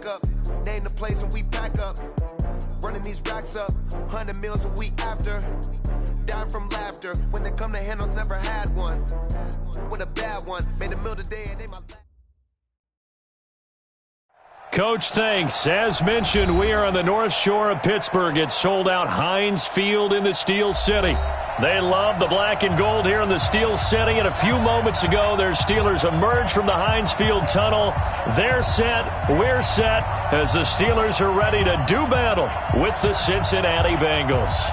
backup. Name the place and we back up. Running these racks up. 100 meals a week after. Dying from laughter. When they come to handles, never had one. With a bad one. Made a meal today and they my last. Coach, thanks. As mentioned, we are on the North Shore of Pittsburgh. It's sold out Heinz Field in the Steel City. They love the black and gold here in the Steel City. And a few moments ago, their Steelers emerged from the Heinz Field tunnel. They're set. We're set as the Steelers are ready to do battle with the Cincinnati Bengals.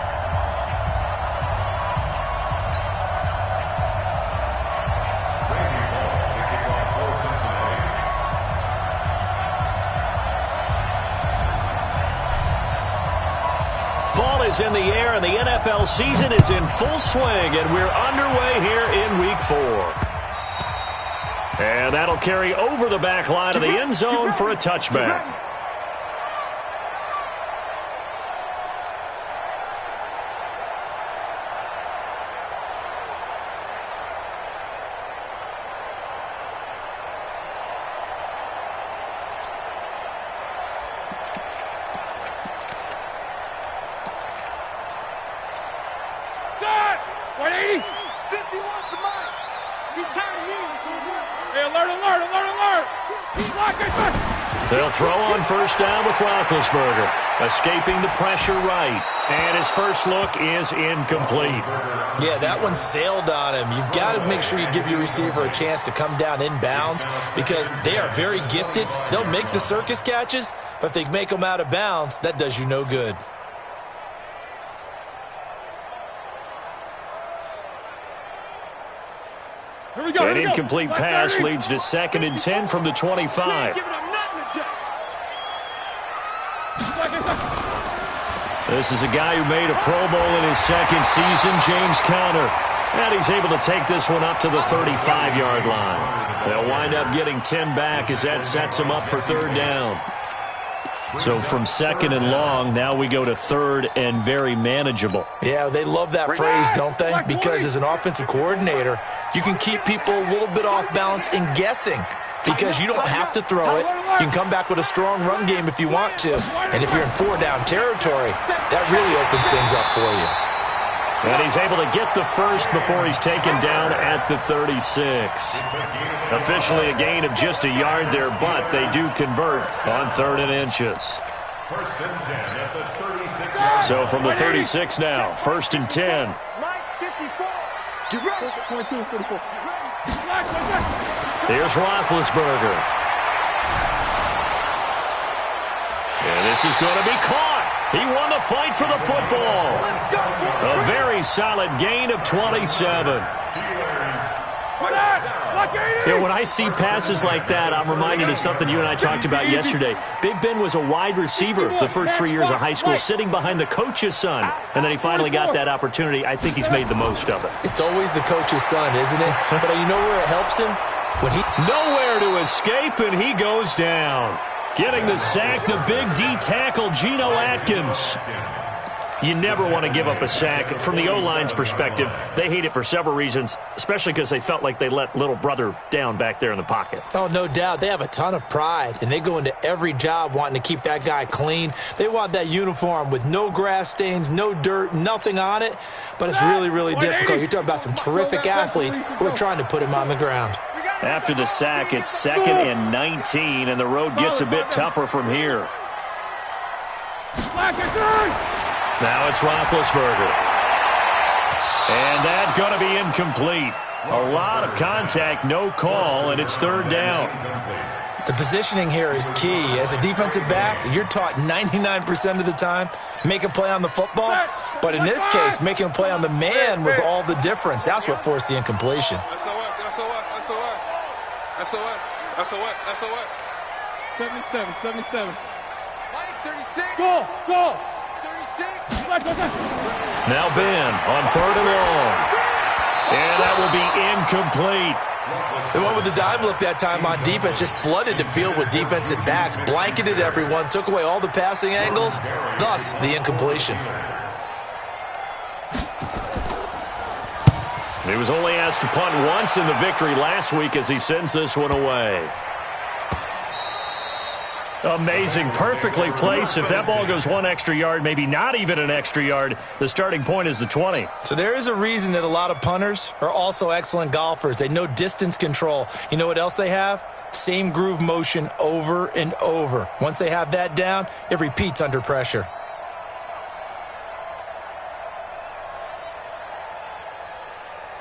Fall is in the air, and the NFL season is in full swing, and we're underway here in Week 4. And that'll carry over the back line of the end zone for a touchback. They'll throw on first down with Roethlisberger, escaping the pressure right. And his first look is incomplete. Yeah, that one sailed on him. You've got to make sure you give your receiver a chance to come down inbounds because they are very gifted. They'll make the circus catches, but if they make them out of bounds, that does you no good. An incomplete pass leads to 2nd and 10 from the 25. This is a guy who made a Pro Bowl in his second season, James Conner. And he's able to take this one up to the 35-yard line. They'll wind up getting 10 back as that sets him up for 3rd down. So from 2nd and long, now we go to 3rd and very manageable. Yeah, they love that phrase, don't they? Because as an offensive coordinator, you can keep people a little bit off balance and guessing because you don't have to throw it. You can come back with a strong run game if you want to. And if you're in 4-down territory, that really opens things up for you. And he's able to get the first before he's taken down at the 36. Officially a gain of just a yard there, but they do convert on 3rd and inches. So from the 36 now, 1st and 10. Here's Roethlisberger. And this is going to be caught. He won the fight for the football. A very solid gain of 27. You know, when I see passes like that, I'm reminded of something you and I talked about yesterday. Big Ben was a wide receiver the first 3 years of high school, sitting behind the coach's son. And then he finally got that opportunity. I think he's made the most of it. It's always the coach's son, isn't it? But you know where it helps him? When he nowhere to escape, and he goes down. Getting the sack, the big D tackle, Geno Atkins. You never want to give up a sack. From the O-line's perspective, they hate it for several reasons, especially because they felt like they let little brother down back there in the pocket. Oh, no doubt. They have a ton of pride, and they go into every job wanting to keep that guy clean. They want that uniform with no grass stains, no dirt, nothing on it, but it's really, really difficult. You're talking about some terrific athletes who are trying to put him on the ground. After the sack, it's 2nd and 19, and the road gets a bit tougher from here. Now it's Roethlisberger. And that's going to be incomplete. A lot of contact, no call, and it's 3rd down. The positioning here is key. As a defensive back, you're taught 99% of the time, make a play on the football. But in this case, making a play on the man was all the difference. That's what forced the incompletion. SOS. 77. 36. Go. 36. Now Ben on 3rd and long. And that will be incomplete. The one with the dime look that time on defense just flooded the field with defensive backs, blanketed everyone, took away all the passing angles, thus the incompletion. He was only asked to punt once in the victory last week as he sends this one away. Amazing. Perfectly placed. If that ball goes one extra yard, maybe not even an extra yard, the starting point is the 20. So there is a reason that a lot of punters are also excellent golfers. They know distance control. You know what else they have? Same groove motion over and over. Once they have that down, it repeats under pressure.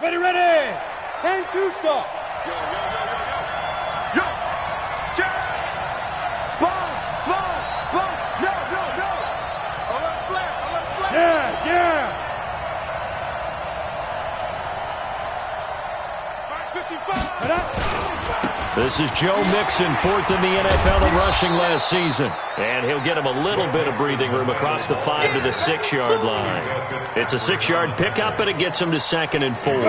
Ready, ready. 10-2 stop. Yo! Jack! Sponge! No! I'll let it flat. Yeah. 555! This is Joe Mixon, fourth in the NFL in rushing last season. And he'll get him a little bit of breathing room across the 5 to the 6-yard line. It's a 6-yard pickup, and it gets him to 2nd and 4. 15.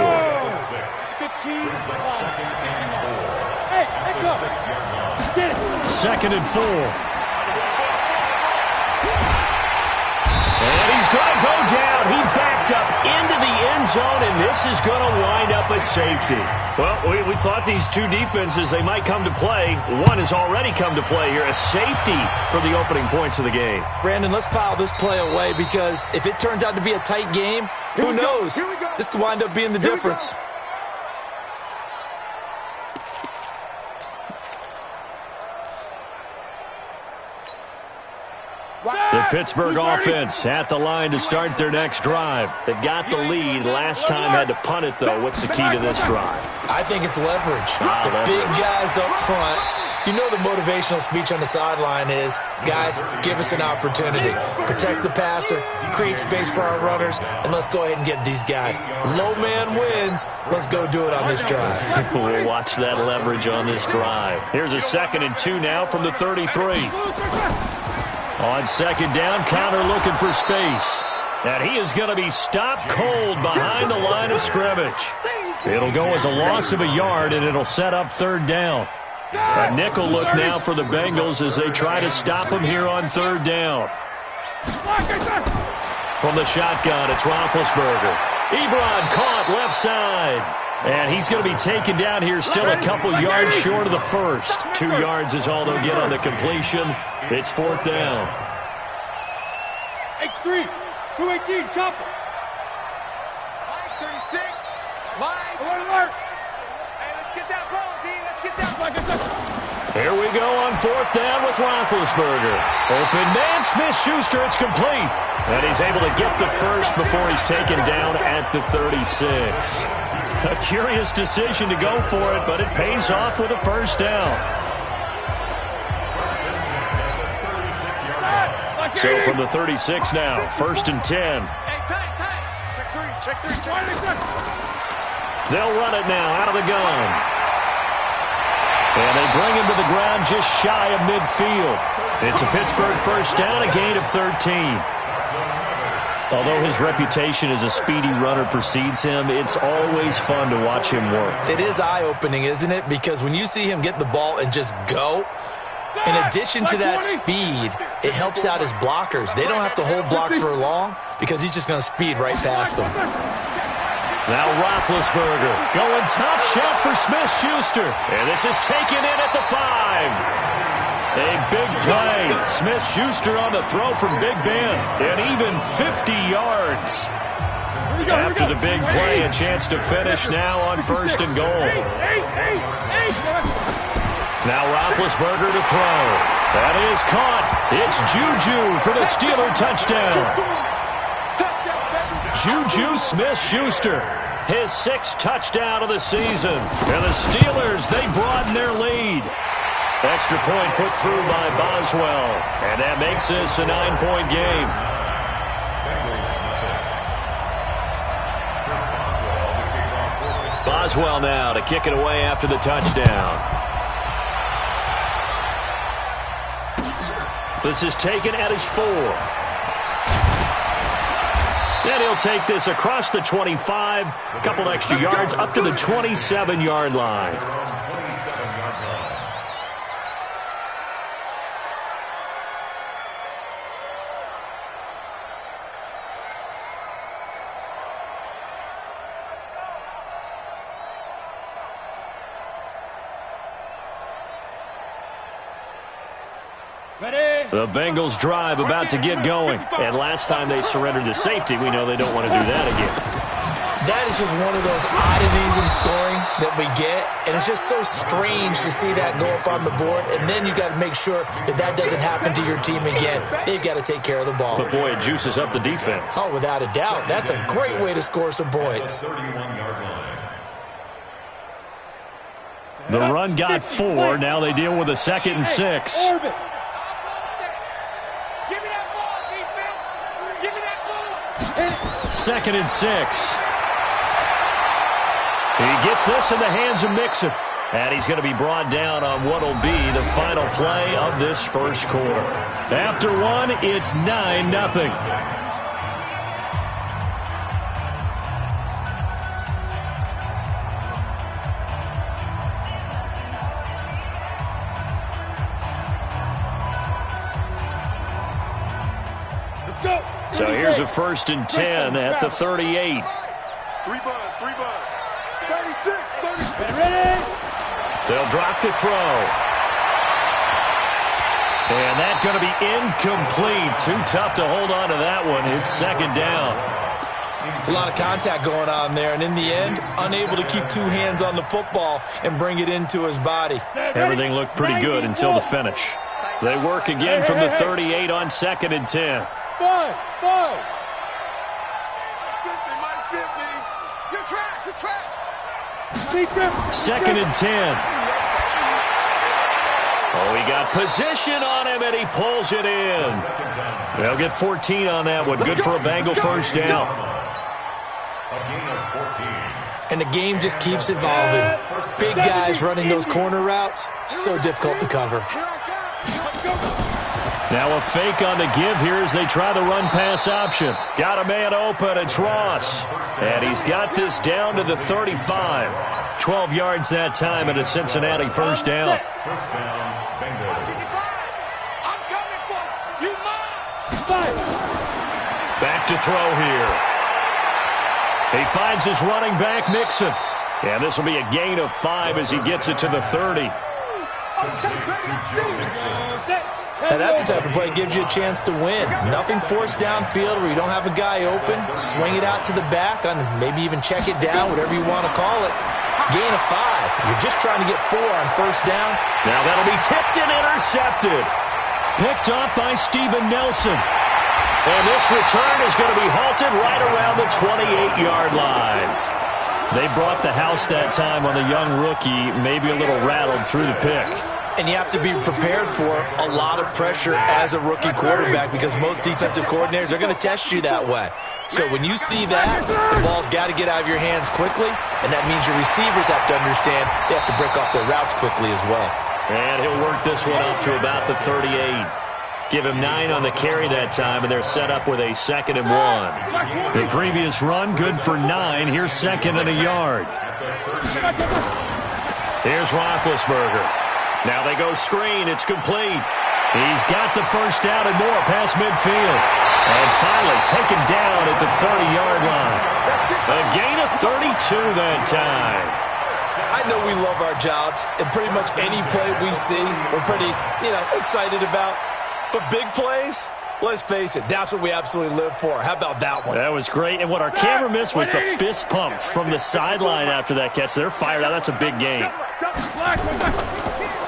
Hey, go. Get it. 2nd and 4. And he's going to go down. He backed up into the end zone, and this is going to wind up a safety. Well, we thought these two defenses, they might come to play. One has already come to play here, a safety for the opening points of the game. Brandon, let's file this play away because if it turns out to be a tight game, who knows? This could wind up being the difference. The Pittsburgh offense at the line to start their next drive. They've got the lead. Last time had to punt it, though. What's the key to this drive? I think it's leverage. The big guys up front. You know the motivational speech on the sideline is, guys, give us an opportunity. Protect the passer, create space for our runners, and let's go ahead and get these guys. Low man wins. Let's go do it on this drive. We'll watch that leverage on this drive. Here's a 2nd and 2 now from the 33. On 2nd down, counter looking for space. And he is going to be stopped cold behind the line of scrimmage. It'll go as a loss of a yard, and it'll set up 3rd down. A nickel look now for the Bengals as they try to stop him here on 3rd down. From the shotgun, it's Roethlisberger. Ebron caught left side. And he's going to be taken down here, still a couple yards short of the first. 2 yards is all they'll get on the completion. It's 4th down. X3, 218, chopper. Line 36. Line. Alert. Hey, let's get that ball, D. Let's get that ball. Here we go on 4th down with Roethlisberger. Open man, Smith-Schuster, it's complete. And he's able to get the first before he's taken down at the 36. A curious decision to go for it, but it pays off with a 1st down. So from the 36 now, 1st and 10. Hey, time. Check three. They'll run it now out of the gun. And they bring him to the ground just shy of midfield. It's a Pittsburgh 1st down, a gain of 13. Although his reputation as a speedy runner precedes him, it's always fun to watch him work. It is eye-opening, isn't it? Because when you see him get the ball and just go, in addition to that speed, it helps out his blockers. They don't have to hold blocks for long because he's just going to speed right past them. Now Roethlisberger going top shelf for Smith-Schuster. And this is taken in at the 5. A big play. Smith-Schuster on the throw from Big Ben. And even 50 yards. After the big play, a chance to finish now on 1st and goal. Now Roethlisberger to throw. That is caught. It's Juju for the Steeler touchdown. Juju Smith-Schuster, his 6th touchdown of the season. And the Steelers, they broaden their lead. Extra point put through by Boswell. And that makes this a 9-point game. Boswell now to kick it away after the touchdown. This is taken at his 4. And he'll take this across the 25, a couple extra yards up to the 27-yard line. The Bengals drive about to get going. And last time they surrendered to safety, we know they don't want to do that again. That is just one of those oddities in scoring that we get. And it's just so strange to see that go up on the board. And then you got to make sure that that doesn't happen to your team again. They've got to take care of the ball. But, boy, it juices up the defense. Oh, without a doubt. That's a great way to score some points. The run got 4. Now they deal with a 2nd and 6. Second and 6. He gets this in the hands of Mixon. And he's going to be brought down on what will be the final play of this first quarter. After one, it's 9-0. So here's a 1st and 10 at the 38. 3 buds. 36, 36. Ready? They'll drop the throw. And that's going to be incomplete. Too tough to hold on to that one. It's 2nd down. It's a lot of contact going on there, and in the end, unable to keep 2 hands on the football and bring it into his body. Everything looked pretty good until the finish. They work again from the 38 on 2nd and 10. 5. 50. Good track. 2nd and 10. Oh, he got position on him, and he pulls it in. They'll get 14 on that one. Good for a Bengal first down. And the game just keeps evolving. Big guys running those corner routes, so difficult to cover. Now a fake on the give here as they try the run-pass option. Got a man open, it's Ross. And he's got this down to the 35. 12 yards that time and a Cincinnati first down. Back to throw here. He finds his running back, Mixon. And this will be a gain of 5 as he gets it to the 30. Now that's the type of play that gives you a chance to win. Nothing forced downfield where you don't have a guy open. Swing it out to the back, and maybe even check it down, whatever you want to call it. Gain of 5. You're just trying to get 4 on first down. Now that'll be tipped and intercepted. Picked up by Steven Nelson. And this return is going to be halted right around the 28-yard line. They brought the house that time on the young rookie, maybe a little rattled through the pick. And you have to be prepared for a lot of pressure as a rookie quarterback because most defensive coordinators are going to test you that way. So when you see that, the ball's got to get out of your hands quickly, and that means your receivers have to understand they have to break off their routes quickly as well. And he'll work this one up to about the 38. Give him 9 on the carry that time, and they're set up with a 2nd and 1. The previous run, good for 9. Here's 2nd and a yard. Here's Roethlisberger. Now they go screen. It's complete. He's got the first down and more past midfield. And finally taken down at the 30-yard line. A gain of 32 that time. I know we love our jobs, and pretty much any play we see, we're pretty, excited about. But big plays, let's face it, that's what we absolutely live for. How about that one? That was great. And what our camera missed was the fist pump from the sideline after that catch. They're fired out. That's a big gain.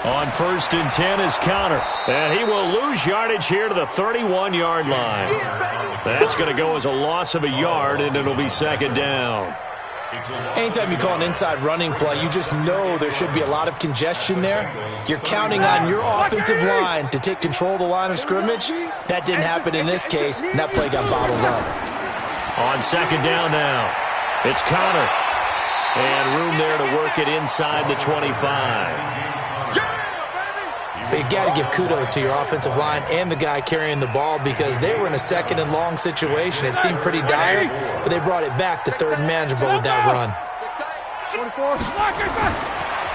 On 1st and 10 is Connor. And he will lose yardage here to the 31-yard line. That's going to go as a loss of a yard, and it'll be 2nd down. Anytime you call an inside running play, you just know there should be a lot of congestion there. You're counting on your offensive line to take control of the line of scrimmage. That didn't happen in this case, and that play got bottled up. On 2nd down now, it's Connor. And room there to work it inside the 25. But you got to give kudos to your offensive line and the guy carrying the ball because they were in a 2nd and long situation. It seemed pretty dire, but they brought it back to 3rd and manageable with that run.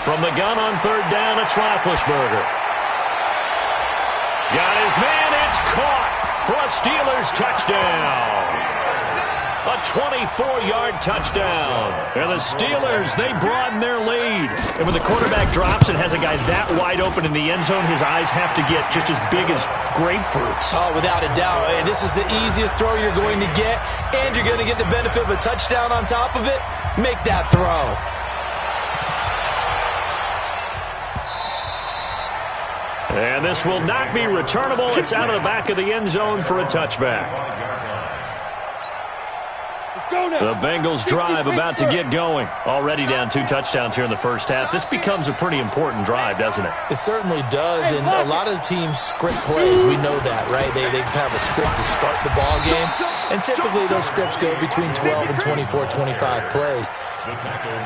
From the gun on 3rd down, it's Roethlisberger. Got his man, it's caught for a Steelers touchdown. A 24-yard touchdown. And the Steelers, they broaden their lead. And when the quarterback drops and has a guy that wide open in the end zone, his eyes have to get just as big as grapefruits. Oh, without a doubt. And this is the easiest throw you're going to get, and you're going to get the benefit of a touchdown on top of it. Make that throw. And this will not be returnable. It's out of the back of the end zone for a touchback. The Bengals drive about to get going. Already down 2 touchdowns here in the first half. This becomes a pretty important drive, doesn't it? It certainly does, and a lot of the teams script plays. We know that, right? They have a script to start the ball game, and typically those scripts go between 12 and 24, 25 plays.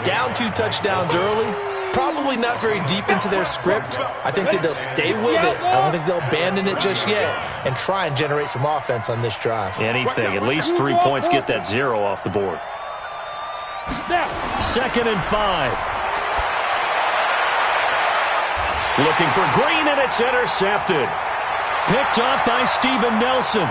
Down 2 touchdowns early, probably not very deep into their script. I think that they'll stay with it. I don't think they'll abandon it just yet and try and generate some offense on this drive. Anything. At least 3 points, get that 0 off the board. 2nd and 5. Looking for Green, and it's intercepted. Picked up by Steven Nelson.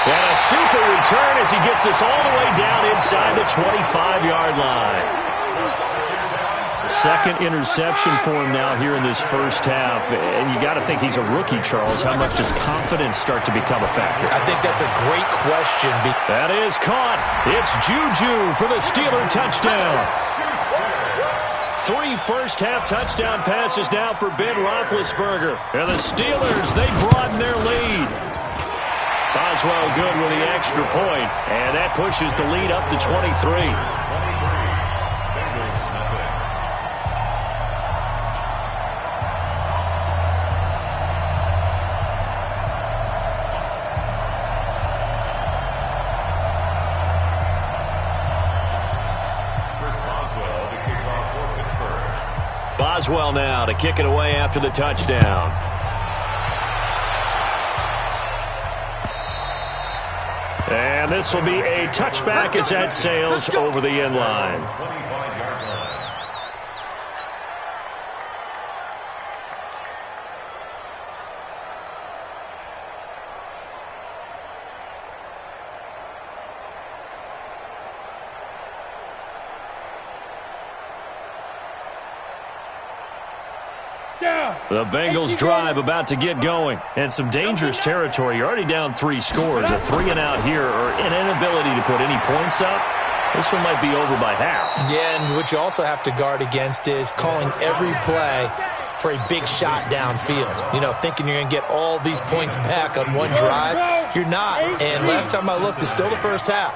And a super return as he gets us all the way down inside the 25-yard line. Second interception for him now here in this first half. And you got to think he's a rookie, Charles. How much does confidence start to become a factor? I think that's a great question. That is caught. It's Juju for the Steeler touchdown. 3 first-half touchdown passes now for Ben Roethlisberger. And the Steelers, they broaden their lead. Boswell good with the extra point. And that pushes the lead up to 23. Boswell now to kick it away after the touchdown. And this will be a touchback as that sails over the end line. The Bengals drive about to get going. And some dangerous territory. You're already down 3 scores. A 3-and-out here or an inability to put any points up. This one might be over by half. Yeah, and what you also have to guard against is calling every play for a big shot downfield. You know, thinking you're going to get all these points back on one drive. You're not. And last time I looked, it's still the first half.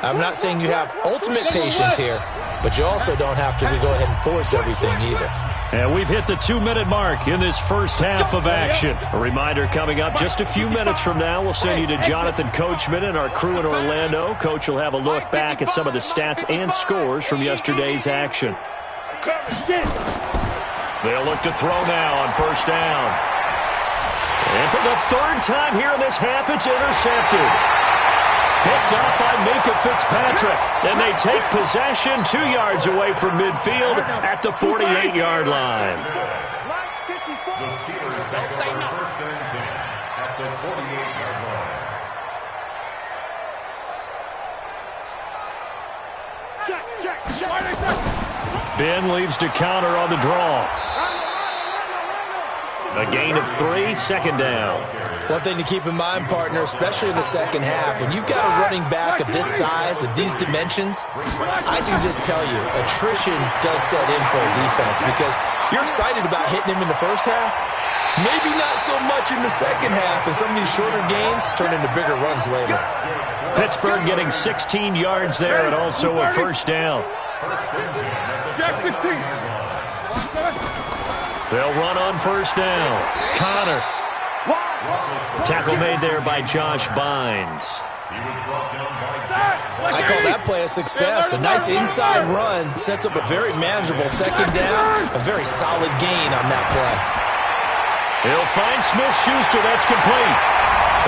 I'm not saying you have ultimate patience here, but you also don't have to go ahead and force everything either. And we've hit the 2-minute mark in this first half of action. A reminder coming up just a few minutes from now. We'll send you to Jonathan Coachman and our crew in Orlando. Coach will have a look back at some of the stats and scores from yesterday's action. They'll look to throw now on first down. And for the 3rd time here in this half, it's intercepted. Picked up by Minkah Fitzpatrick. And they take possession 2 yards away from midfield at the 48-yard line. The Steelers back over 1st and 10 at the 48-yard line. Check. Ben leaves to counter on the draw. A gain of 3, 2nd down. One thing to keep in mind, partner, especially in the second half, when you've got a running back of this size, of these dimensions, I can just tell you, attrition does set in for a defense because you're excited about hitting him in the first half, maybe not so much in the second half, and some of these shorter gains turn into bigger runs later. Pittsburgh getting 16 yards there and also a first down. They'll run on first down. Connor. Tackle made there by Josh Bynes. I call that play a success. A nice inside run sets up a very manageable second down. A very solid gain on that play. He'll find Smith-Schuster. That's complete.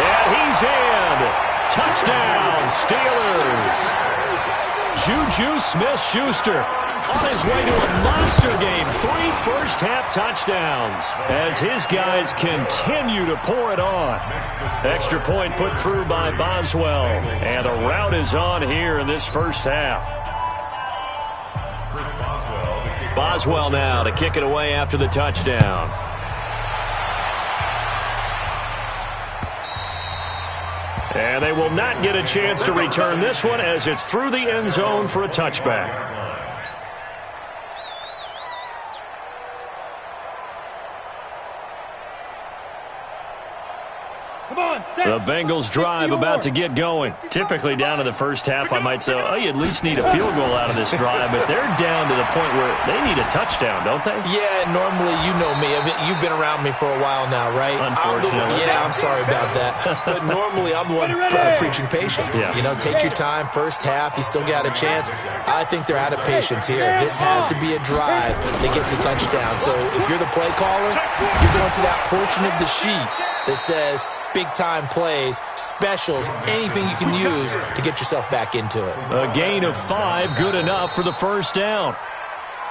And he's in. Touchdown, Steelers. Juju Smith-Schuster on his way to a monster game. 3 first-half touchdowns as his guys continue to pour it on. Extra point put through by Boswell. And a rout is on here in this first half. Boswell now to kick it away after the touchdown. And they will not get a chance to return this one as it's through the end zone for a touchback. The Bengals drive about to get going. Typically down in the first half, I might say, oh, you at least need a field goal out of this drive, but they're down to the point where they need a touchdown, don't they? Yeah, normally, you know me. I mean, you've been around me for a while now, right? Unfortunately. I'm sorry about that. But normally, I'm the one preaching patience. Yeah. You know, take your time. First half, you still got a chance. I think they're out of patience here. This has to be a drive that gets a touchdown. So if you're the play caller, you're going to that portion of the sheet that says big-time plays, specials, anything you can use to get yourself back into it. A gain of 5, good enough for the first down.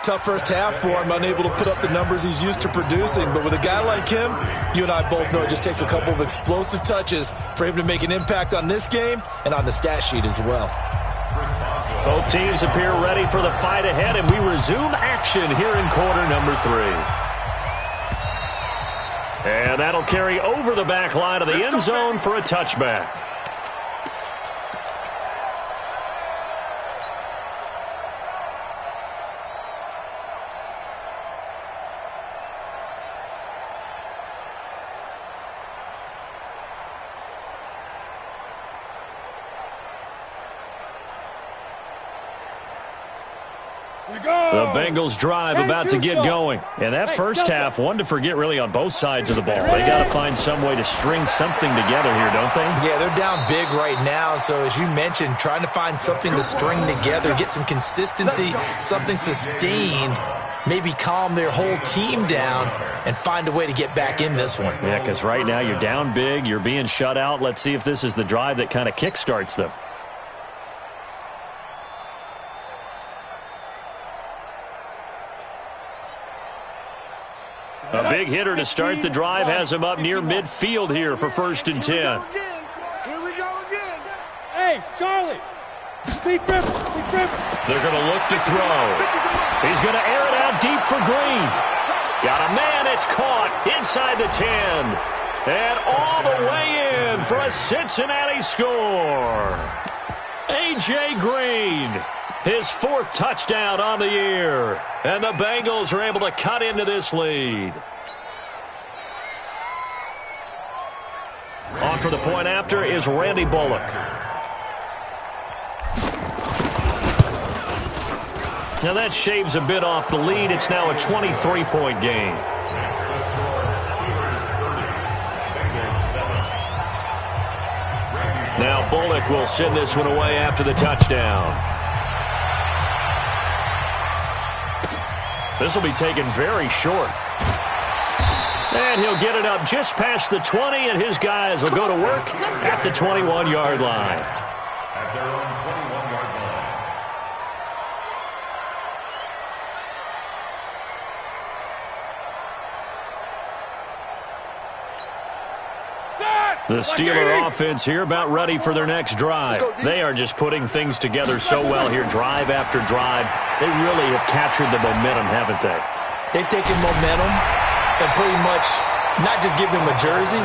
Tough first half for him, unable to put up the numbers he's used to producing. But with a guy like him, you and I both know it just takes a couple of explosive touches for him to make an impact on this game and on the stat sheet as well. Both teams appear ready for the fight ahead, and we resume action here in quarter number 3. And that'll carry over the back line of the end zone for a touchback. The Bengals drive about to get going. And that first half, one to forget really on both sides of the ball. They got to find some way to string something together here, don't they? Yeah, they're down big right now. So as you mentioned, trying to find something to string together, get some consistency, something sustained, maybe calm their whole team down and find a way to get back in this one. Yeah, because right now you're down big, you're being shut out. Let's see if this is the drive that kind of kickstarts them. A big hitter to start the drive has him up near midfield here for 1st and 10. Here we go again. Hey, Charlie. Deep river. They're going to look to throw. He's going to air it out deep for Green. Got a man. It's caught inside the 10. And all the way in for a Cincinnati score. A.J. Green. His 4th touchdown on the year. And the Bengals are able to cut into this lead. On for the point after is Randy Bullock. Now that shaves a bit off the lead. It's now a 23-point game. Now Bullock will send this one away after the touchdown. This will be taken very short. And he'll get it up just past the 20, and his guys will go to work at the 21-yard line. At their own 21-yard line. The Steeler offense here about ready for their next drive. They are just putting things together so well here, drive after drive. They really have captured the momentum, haven't they? They've taken momentum and pretty much not just give him a jersey,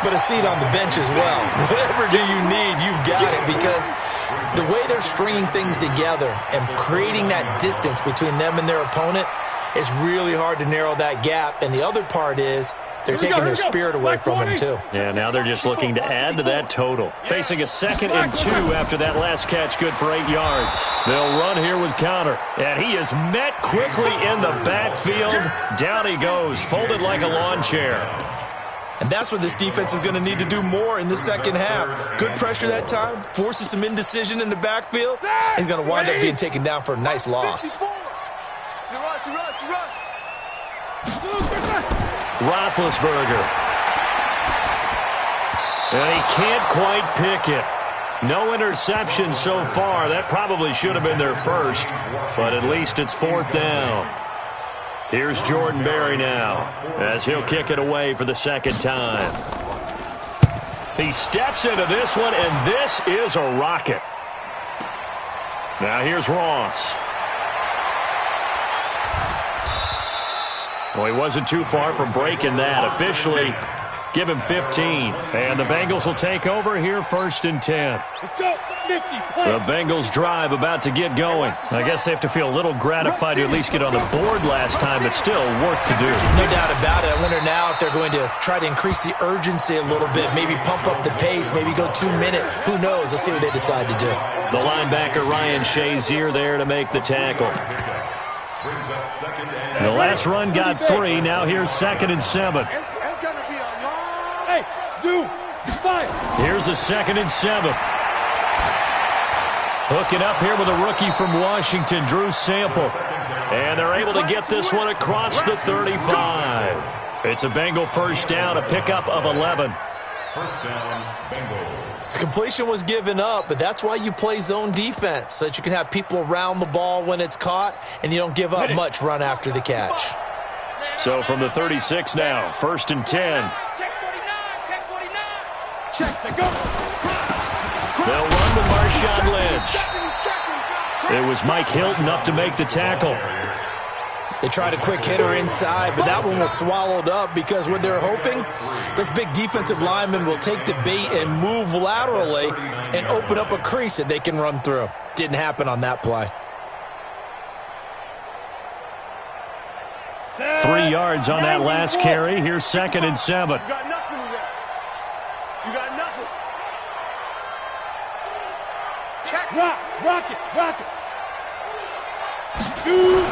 but a seat on the bench as well. Whatever do you need, you've got it, because the way they're stringing things together and creating that distance between them and their opponent, it's really hard to narrow that gap. And the other part is they're taking their spirit away from him, too. Yeah, now they're just looking to add to that total. Facing a 2nd and 2 after that last catch, good for 8 yards. They'll run here with Connor. And he is met quickly in the backfield. Down he goes, folded like a lawn chair. And that's what this defense is going to need to do more in the second half. Good pressure that time, forces some indecision in the backfield. He's going to wind up being taken down for a nice loss. Roethlisberger. And he can't quite pick it. No interceptions so far. That probably should have been their first, but at least it's 4th down. Here's Jordan Berry now as he'll kick it away for the second time. He steps into this one, and this is a rocket. Now here's Ross. Well, he wasn't too far from breaking that. Officially, give him 15. And the Bengals will take over here 1st and 10. Let's go. 50. The Bengals drive about to get going. I guess they have to feel a little gratified to at least get on the board last time, but still work to do. No doubt about it. I wonder now if they're going to try to increase the urgency a little bit, maybe pump up the pace, maybe go 2-minute. Who knows? Let's see what they decide to do. The linebacker Ryan Shazier there to make the tackle. The last run got 3. Now here's 2nd and 7. It's going to be a long... Hey, Zoo, fire. Here's a 2nd and 7. Hooking up here with a rookie from Washington, Drew Sample. And they're able to get this one across the 35. It's a Bengal 1st down, a pickup of 11. 1st down, Bengals. The completion was given up, but that's why you play zone defense, so that you can have people around the ball when it's caught, and you don't give up much run after the catch. So from the 36 now, 1st and 10. Check 49, check 49. Check, go. They'll run with Marshawn Lynch. It was Mike Hilton up to make the tackle. They tried a quick hitter inside, but that one was swallowed up because what they're hoping, those big defensive linemen will take the bait and move laterally and open up a crease that they can run through. Didn't happen on that play. 3 yards on that last carry. Here's 2nd and 7. You got nothing to that. You got nothing. Check. Rock it. Shoot.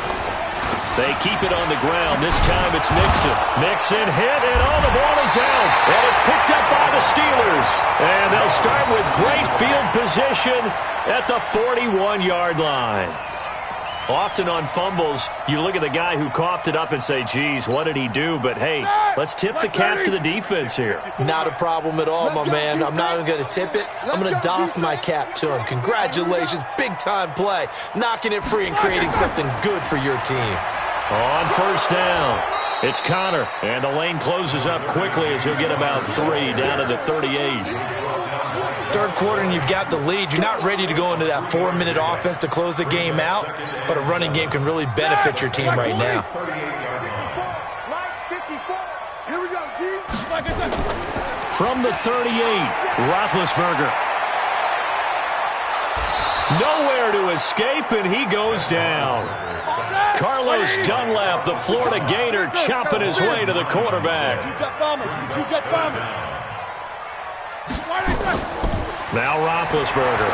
They keep it on the ground. This time it's Mixon. Mixon hit, and the ball is out. And it's picked up by the Steelers. And they'll start with great field position at the 41-yard line. Often on fumbles, you look at the guy who coughed it up and say, geez, what did he do? But, hey, let's tip the cap to the defense here. Not a problem at all, my man. I'm not even going to tip it. I'm going to doff my cap to him. Congratulations, big-time play. Knocking it free and creating something good for your team. On 1st down, it's Connor. And the lane closes up quickly as he'll get about 3 down to the 38. 3rd quarter and you've got the lead. You're not ready to go into that 4-minute offense to close the game out, but a running game can really benefit your team right now. Here we go, G. From the 38, Roethlisberger. Nowhere to escape, and he goes down. Carlos Dunlap, the Florida Gator, chopping his way to the quarterback. Jet bomber. Now Roethlisberger.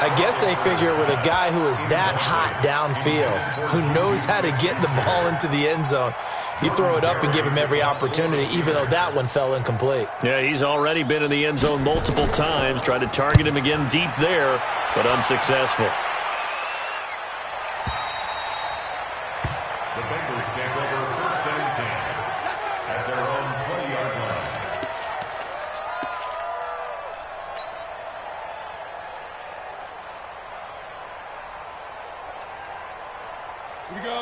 I guess they figure with a guy who is that hot downfield, who knows how to get the ball into the end zone, you throw it up and give him every opportunity, even though that one fell incomplete. Yeah, he's already been in the end zone multiple times, tried to target him again deep there, but unsuccessful. The Bengals take over 1st and 10 at their own 20-yard line.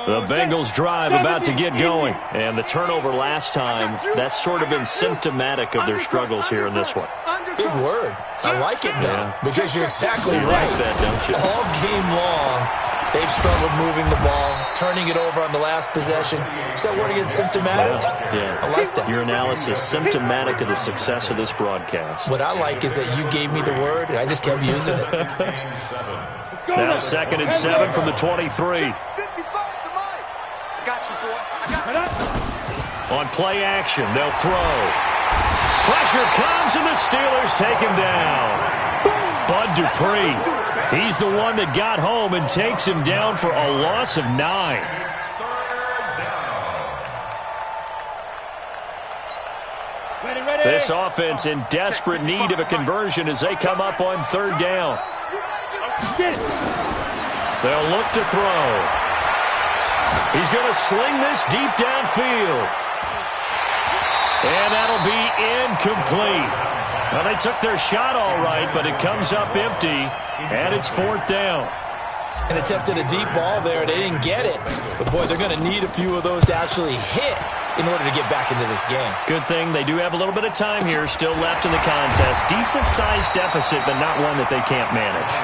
The Bengals drive about to get going. And the turnover last time, that's sort of been symptomatic of their struggles here in this one. Big word. I like it, though, because you're exactly You right. like that, don't you? All game long, they've struggled moving the ball, turning it over on the last possession. Is that word again, symptomatic? Yeah. I like that. Your analysis, symptomatic of the success of this broadcast. What I like is that you gave me the word, and I just kept using it. Now 2nd and 7 from the 23. On play action, they'll throw. Pressure comes, and the Steelers take him down. Bud Dupree, he's the one that got home and takes him down for a loss of 9. This offense in desperate need of a conversion as they come up on 3rd down. They'll look to throw. He's going to sling this deep downfield. And that'll be incomplete. Well, they took their shot all right, but it comes up empty, and it's 4th down. And attempted a deep ball there. They didn't get it. But, boy, they're going to need a few of those to actually hit in order to get back into this game. Good thing they do have a little bit of time here still left in the contest. Decent-sized deficit, but not one that they can't manage.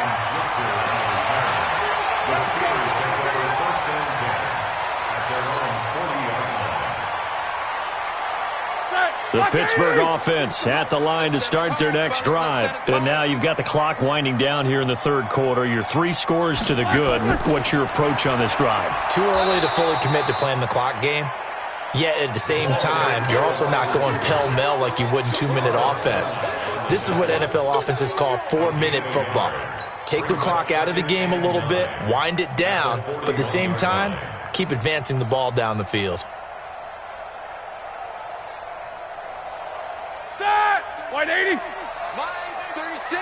The Pittsburgh offense at the line to start their next drive. And now you've got the clock winding down here in the 3rd quarter. You're 3 scores to the good. What's your approach on this drive? Too early to fully commit to playing the clock game. Yet at the same time, you're also not going pell-mell like you would in 2-minute offense. This is what NFL offenses call 4-minute football. Take the clock out of the game a little bit, wind it down, but at the same time, keep advancing the ball down the field. White 80. Line 36.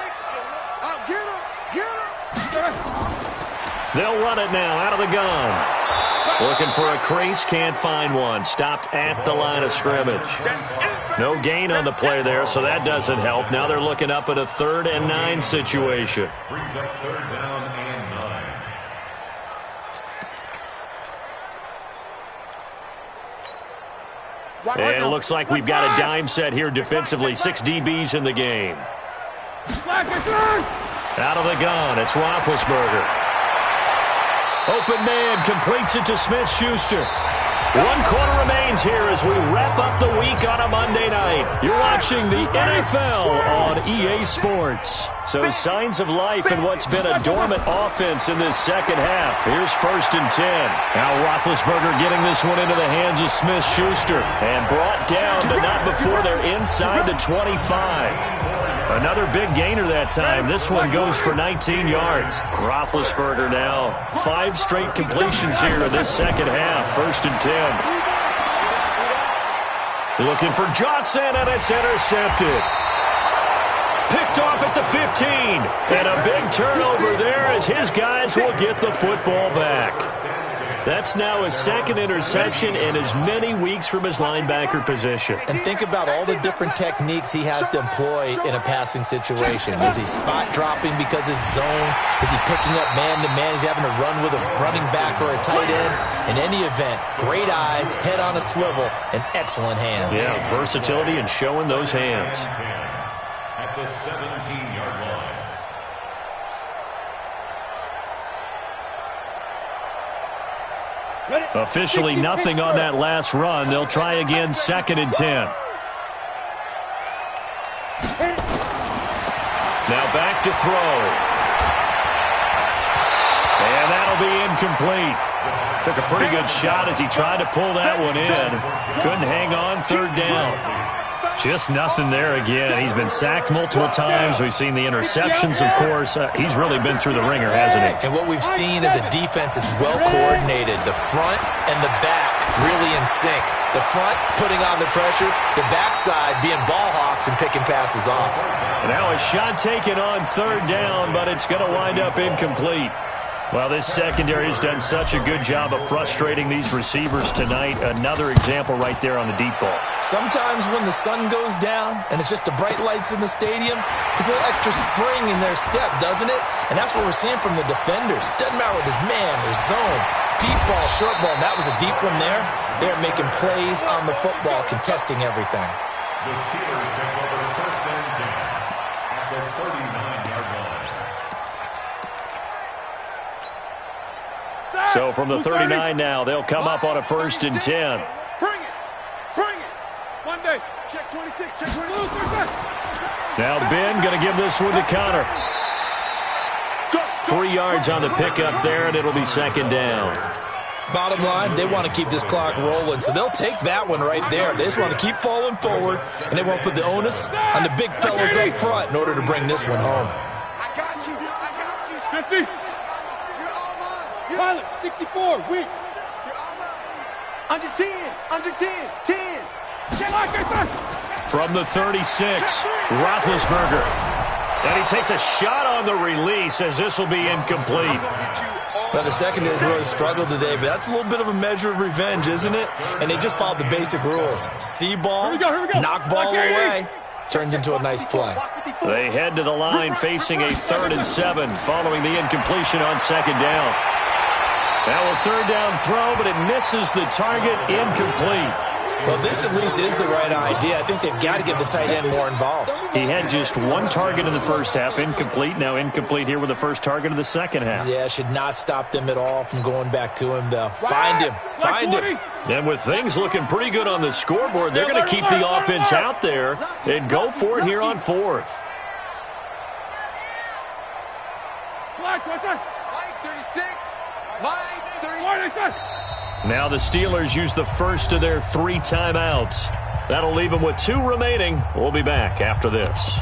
Out, get him. Get him. They'll run it now out of the gun. Looking for a crease, can't find one. Stopped at the line of scrimmage. No gain on the play there, so that doesn't help. Now they're looking up at a 3rd and 9 situation. Brings up 3rd down and 9. And it looks like we've got a dime set here defensively. 6 DBs in the game. Out of the gun, it's Roethlisberger. Open man completes it to Smith-Schuster. 1 quarter remains here as we wrap up the week on a Monday night. You're watching the NFL on EA Sports. So signs of life in what's been a dormant offense in this second half. Here's 1st and 10. Now Roethlisberger getting this one into the hands of Smith-Schuster and brought down, but not before they're inside the 25. Another big gainer that time. This one goes for 19 yards. Roethlisberger now 5 straight completions here in this second half. 1st and 10. Looking for Johnson, and it's intercepted. Picked off at the 15. And a big turnover there as his guys will get the football back. That's now his 2nd interception in as many weeks from his linebacker position. And think about all the different techniques he has to employ in a passing situation. Is he spot dropping because it's zone? Is he picking up man-to-man? Is he having to run with a running back or a tight end? In any event, great eyes, head on a swivel, and excellent hands. Yeah, versatility and showing those hands. At the 17-yard line. Officially nothing on that last run. They'll try again 2nd and 10. Now back to throw. And that'll be incomplete. Took a pretty good shot as he tried to pull that one in. Couldn't hang on 3rd down. Just nothing there again. He's been sacked multiple times. We've seen the interceptions, of course. He's really been through the ringer, hasn't he? And what we've seen is a defense that's well coordinated. The front and the back really in sync. The front putting on the pressure. The backside being ball hawks and picking passes off. Now a shot taken on 3rd down, but it's going to wind up incomplete. Well, this secondary has done such a good job of frustrating these receivers tonight. Another example right there on the deep ball. Sometimes when the sun goes down and it's just the bright lights in the stadium, there's a little extra spring in their step, doesn't it? And that's what we're seeing from the defenders. Doesn't matter whether it's man or zone, deep ball, short ball. And that was a deep one there. They're making plays on the football, contesting everything. The Steelers take over 1st and 10 at the 39-yard line. So from the 39 now, they'll come up on a 1st and 10. Bring it. Bring it. Monday. Check 26. Check 26. Now Ben going to give this one to Connor. 3 yards on the pickup there, and it'll be 2nd down. Bottom line, they want to keep this clock rolling, so they'll take that one right there. They just want to keep falling forward, and they won't put the onus on the big fellas up front in order to bring this one home. I got you. I got you. 50. You're all mine. Pilot, 64, weak. Under 10. Under 10. 10. From the 36, Roethlisberger. And he takes a shot on the release as this will be incomplete. Well, the secondary's really struggled today, but that's a little bit of a measure of revenge, isn't it? And they just followed the basic rules. See ball, knock ball away, turns into a nice play. They head to the line facing a 3rd and 7 following the incompletion on 2nd down. Now a 3rd down throw, but it misses the target, incomplete. Well, this at least is the right idea. I think they've got to get the tight end more involved. He had just 1 target in the first half, incomplete. Now incomplete here with the first target of the second half. Yeah, should not stop them at all from going back to him, though. Find him. Find him. And with things looking pretty good on the scoreboard, they're going to keep the offense out there and go for it here on 4th. Line 36. Line 36. Now the Steelers use the first of their 3 timeouts. That'll leave them with 2 remaining. We'll be back after this.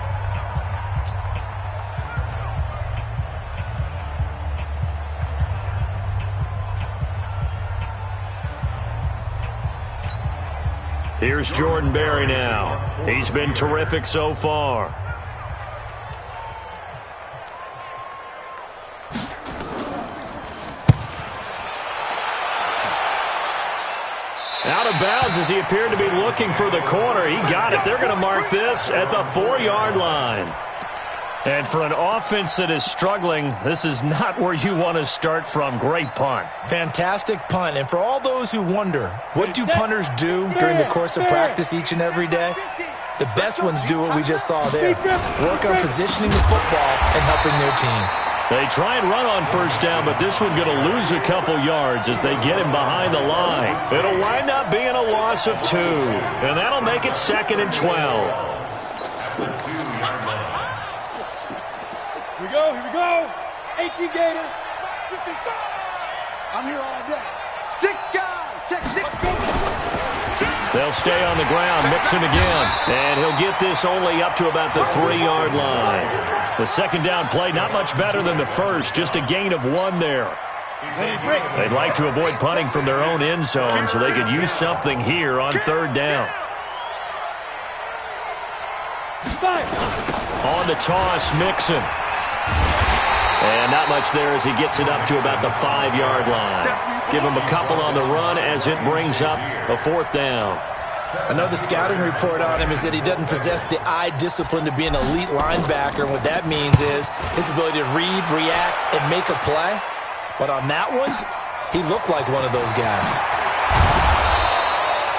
Here's Jordan Berry now. He's been terrific so far. Out of bounds as he appeared to be looking for the corner. He got it. They're going to mark this at the 4-yard line. And for an offense that is struggling, this is not where you want to start from. Great punt. Fantastic punt. And for all those who wonder, what do punters do during the course of practice each and every day? The best ones do what we just saw there. Work on positioning the football and helping their team. They try and run on 1st down, but this one going to lose a couple yards as they get him behind the line. It'll wind up being a loss of 2, and that'll make it 2nd and 12. Here we go. 18 Gator. I'm here all day. 6 guys. Check 6 guys. They'll stay on the ground, Mixon again, and he'll get this only up to about the 3-yard line. The 2nd down play, not much better than the first, just a gain of 1 there. They'd like to avoid punting from their own end zone so they could use something here on 3rd down. On the toss, Mixon. And not much there as he gets it up to about the 5-yard line. Give him a couple on the run as it brings up a 4th down. Another scouting report on him is that he doesn't possess the eye discipline to be an elite linebacker. And what that means is his ability to read, react, and make a play. But on that one, he looked like one of those guys.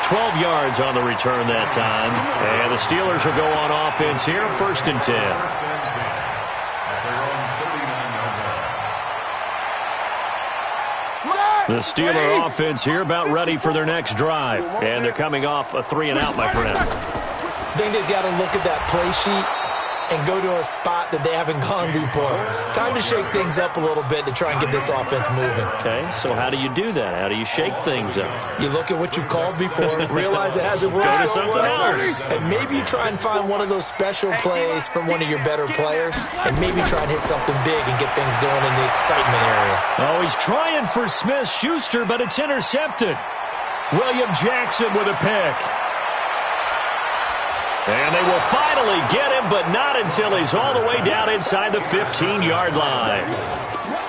12 yards on the return that time. And the Steelers will go on offense here, 1st and 10. The Steeler offense here about ready for their next drive. And they're coming off a 3-and-out, my friend. I think they've got to look at that play sheet and go to a spot that they haven't gone before. Time to shake things up a little bit to try and get this offense moving. Okay, so how do you do that? How do you shake things up? You look at what you've called before, realize it hasn't worked so well, and maybe you try and find one of those special plays from one of your better players, and maybe try and hit something big and get things going in the excitement area. Oh, he's trying for Smith-Schuster, but it's intercepted. William Jackson with a pick. And they will finally get him, but not until he's all the way down inside the 15-yard line.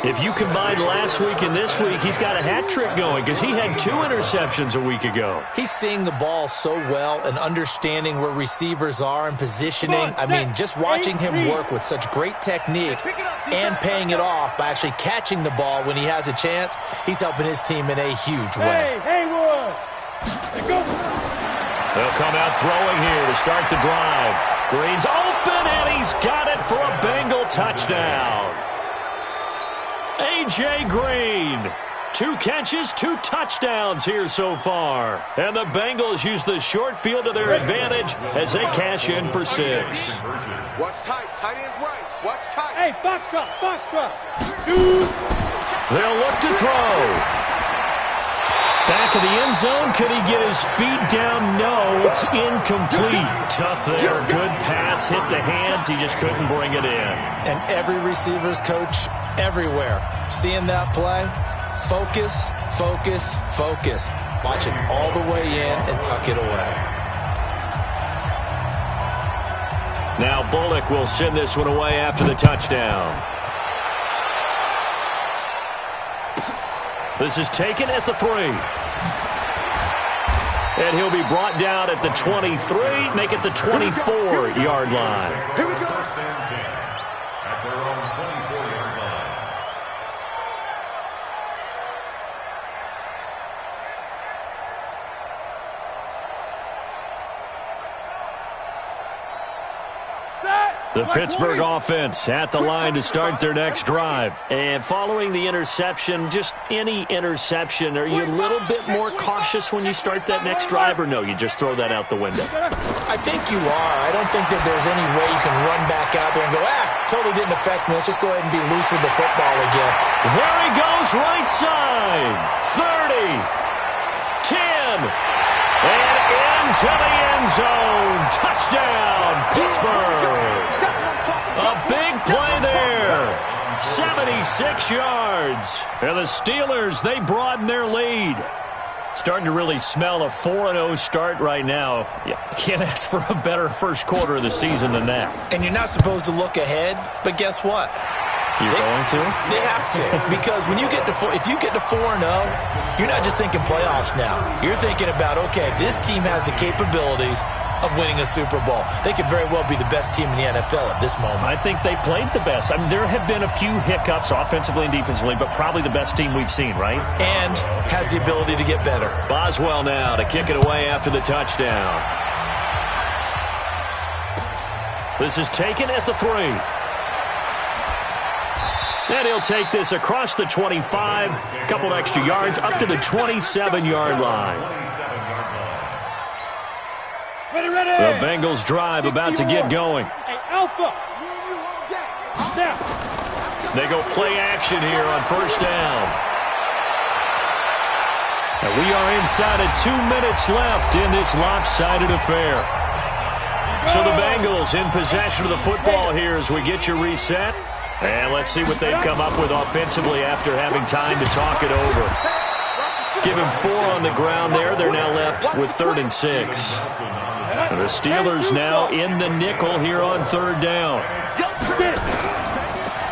If you combine last week and this week, he's got a hat trick going because he had 2 interceptions a week ago. He's seeing the ball so well and understanding where receivers are and positioning. I mean, just watching him work with such great technique and paying it off by actually catching the ball when he has a chance, he's helping his team in a huge way. Hey, go. They'll come out throwing here to start the drive. Green's open, and he's got it for a Bengal touchdown. A.J. Green, 2 catches, 2 touchdowns here so far. And the Bengals use the short field to their advantage as they cash in for 6. Watch tight. Tight end's right. Watch tight. Hey, box drop. Shoot. They'll look to throw. Back of the end zone. Could he get his feet down? No, it's incomplete. Tough there. Good pass. Hit the hands. He just couldn't bring it in. And every receiver's coach everywhere, seeing that play, focus, focus, focus. Watch it all the way in and tuck it away. Now Bullock will send this one away after the touchdown. This is taken at the 3. And he'll be brought down at the 23, make it the 24-yard line. Here we go. First and 10 at their own 24-yard line. The Pittsburgh offense at the line to start their next drive. And following the interception, just any interception, are you a little bit more cautious when you start that next drive, or no, you just throw that out the window? I think you are. I don't think that there's any way you can run back out there and go, totally didn't affect me. Let's just go ahead and be loose with the football again. There he goes, right side. 30, 10, and into the end zone. Touchdown, Pittsburgh. A big play there. 76 yards. And the Steelers, they broaden their lead. Starting to really smell a 4-0 start right now. You can't ask for a better first quarter of the season than that. And you're not supposed to look ahead, but guess what? You're going to? They have to. Because when you get to if you get to 4-0, you're not just thinking playoffs now. You're thinking about, okay, this team has the capabilities of winning a Super Bowl. They could very well be the best team in the NFL at this moment. I think they played the best. I mean, there have been a few hiccups offensively and defensively, but probably the best team we've seen, right? And has the ability to get better. Boswell now to kick it away after the touchdown. This is taken at the 3. And he'll take this across the 25, a couple extra yards, up to the 27-yard line. The Bengals drive about to get going. They go play action here on first down. And we are inside of 2 minutes left in this lopsided affair. So the Bengals in possession of the football here as we get you reset. And let's see what they've come up with offensively after having time to talk it over. Give him 4 on the ground there. They're now left with 3rd and 6. And the Steelers now in the nickel here on 3rd down.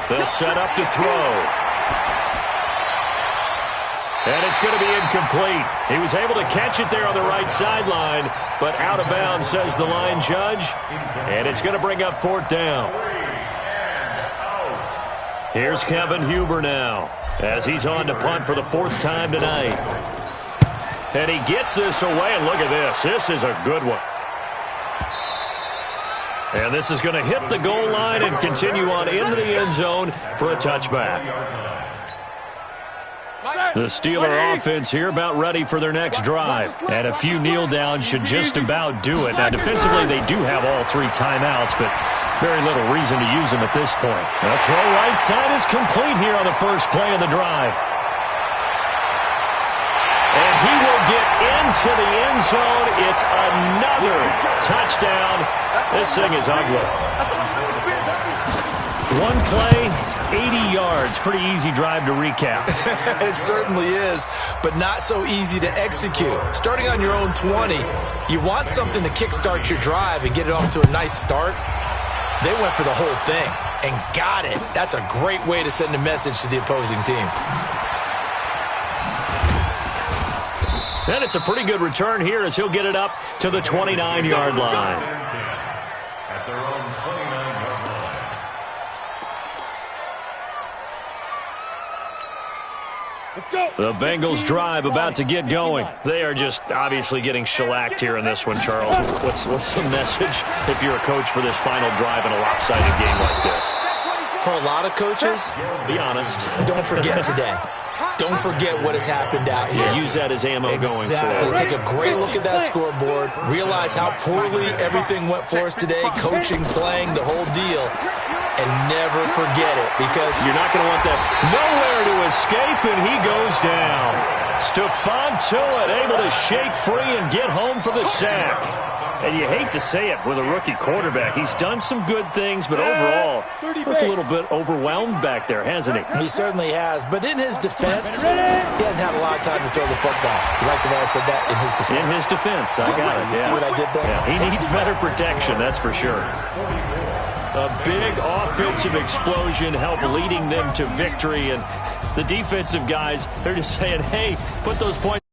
They'll set up to throw. And it's going to be incomplete. He was able to catch it there on the right sideline, but out of bounds, says the line judge. And it's going to bring up 4th down. Here's Kevin Huber now as he's on to punt for the 4th time tonight. And he gets this away, and look at this. This is a good one. And this is going to hit the goal line and continue on into the end zone for a touchback. The Steeler offense here about ready for their next drive. And a few kneel downs should just about do it. Now, defensively, they do have all 3 timeouts, but very little reason to use them at this point. The throw right side is complete here on the first play of the drive. And he will get into the end zone. It's another touchdown. This thing is ugly. 1 play, 80 yards. Pretty easy drive to recap. It certainly is, but not so easy to execute. Starting on your own 20, you want something to kickstart your drive and get it off to a nice start. They went for the whole thing and got it. That's a great way to send a message to the opposing team. And it's a pretty good return here as he'll get it up to the 29-yard line. At their own 29-yard line. Let's go. The Bengals drive about to get going. They are just obviously getting shellacked here in this one, Charles. What's the message if you're a coach for this final drive in a lopsided game like this? For a lot of coaches, Be honest. don't forget today. Don't forget what has happened out here. Use that as ammo going Exactly. forward. Take a great look at that scoreboard. Realize how poorly everything went for us today. Coaching, playing, the whole deal. And never forget it, because You're not going to want that. Nowhere to escape, and he goes down. Stephon Tuitt able to shake free and get home for the sack. And you hate to say it with a rookie quarterback. He's done some good things, but overall, looked a little bit overwhelmed back there, hasn't he? he certainly has. But in his defense, he hasn't had a lot of time to throw the football. You like the way I said that? In his defense. In his defense, I got it. You see what I did there? Yeah, he needs better protection, that's for sure. A big offensive explosion helped leading them to victory. And the defensive guys, they're just saying, hey, put those points